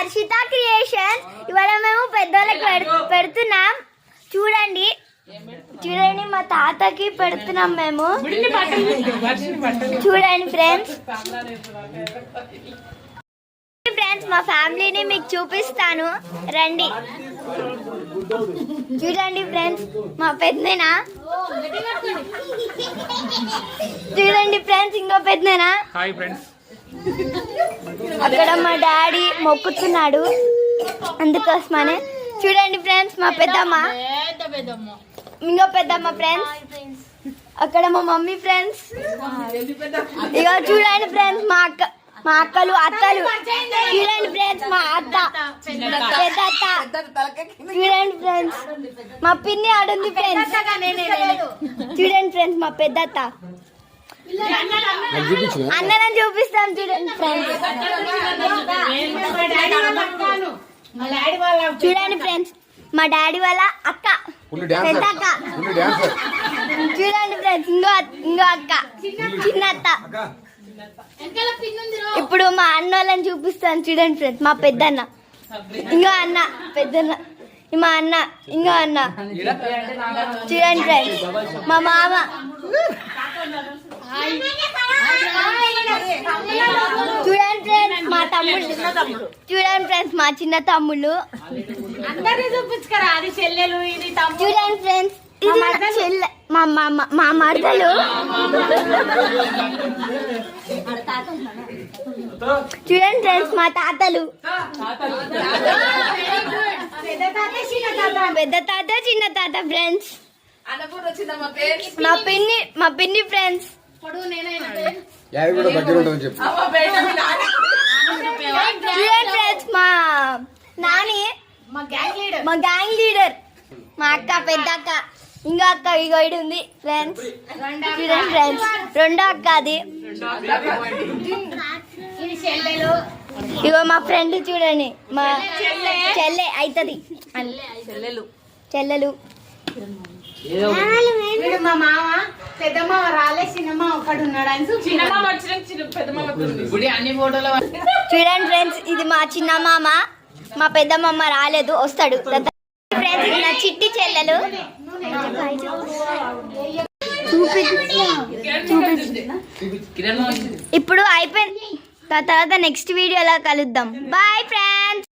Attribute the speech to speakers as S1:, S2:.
S1: Harshita creation. ఇవాళ మేము పెద్దోళ్ళకి పెడుతున్నాం. చూడండి చూడండి మా తాతకి పెడుతున్నాం మేము. చూడండి ఫ్రెండ్స్ మా ఫ్యామిలీని మీకు చూపిస్తాను రండి. చూడండి ఫ్రెండ్స్ మా పెద్దనా. చూడండి ఫ్రెండ్స్ ఇంకో పెద్దనా. అక్కడ మా డాడీ మొక్కుతున్నాడు అందుకోసమనే. చూడండి ఫ్రెండ్స్ మా పెద్దమ్మ, ఇంకో పెద్దమ్మ ఫ్రెండ్స్. అక్కడ మా మమ్మీ ఫ్రెండ్స్. ఇక చూడండి ఫ్రెండ్స్ మా అక్కలు అత్తలు. చూడండి ఫ్రెండ్స్ మా అత్త పెద్ద అత్త. చూడండి ఫ్రెండ్స్ మా పిన్ని ఆడుంది ఫ్రెండ్స్. చూడండి ఫ్రెండ్స్ మా పెద్ద అత్త. అన్నని చూపిస్తాం చూడండి ఫ్రెండ్స్. చూడండి ఫ్రెండ్స్ మా డాడీ వాళ్ళ అక్క పెద్ద అక్క. చూడండి ఫ్రెండ్స్ ఇంకో అక్క చిన్న అత్త. ఇప్పుడు మా అన్న వాళ్ళని చూపిస్తాను చూడండి ఫ్రెండ్స్. మా పెద్దన్న ఇంకో అన్న పెద్దన్న, మా అన్న ఇంకో అన్న. చూడండి ఫ్రెండ్స్ మా మామ. చూడండి ఫ్రెండ్స్ మా తమ్ముళ్ళు. చూడండి ఫ్రెండ్స్ మా చిన్న తమ్ముళ్ళు. చూడండి ఫ్రెండ్స్ చెల్లె మా మరదలు. చూడండి ఫ్రెండ్స్ మా తాతలు. పెద్ద తాత చిన్న తాత ఫ్రెండ్స్. మా పిన్ని ఫ్రెండ్స్. చూడండి ఫ్రెండ్స్ మా నాని మా గ్యాంగ్ లీడర్. మా అక్క పెద్ద అక్క ఇంకో అక్క ఇగో ఇడు ఉంది ఫ్రెండ్స్. చూడండి ఫ్రెండ్స్ రెండో అక్క అది. ఇగో మా ఫ్రెండ్ చూడండి మా చెల్లె అవుతుంది చెల్లెలు.
S2: మా మామ పెద్ద మామ రాలే, చిన్న మామ ఒకడు ఉన్నాడు.
S1: చూడండి ఫ్రెండ్స్ ఇది మా చిన్న మామ. మా పెద్ద మామ రాలేదు, వస్తాడు. ఫ్రెండ్స్ ఇది నా చిట్టి చెల్లెలు. ఇప్పుడు అయిపోయింది. తర్వాత నెక్స్ట్ వీడియోలో కలుద్దాం. Bye friends.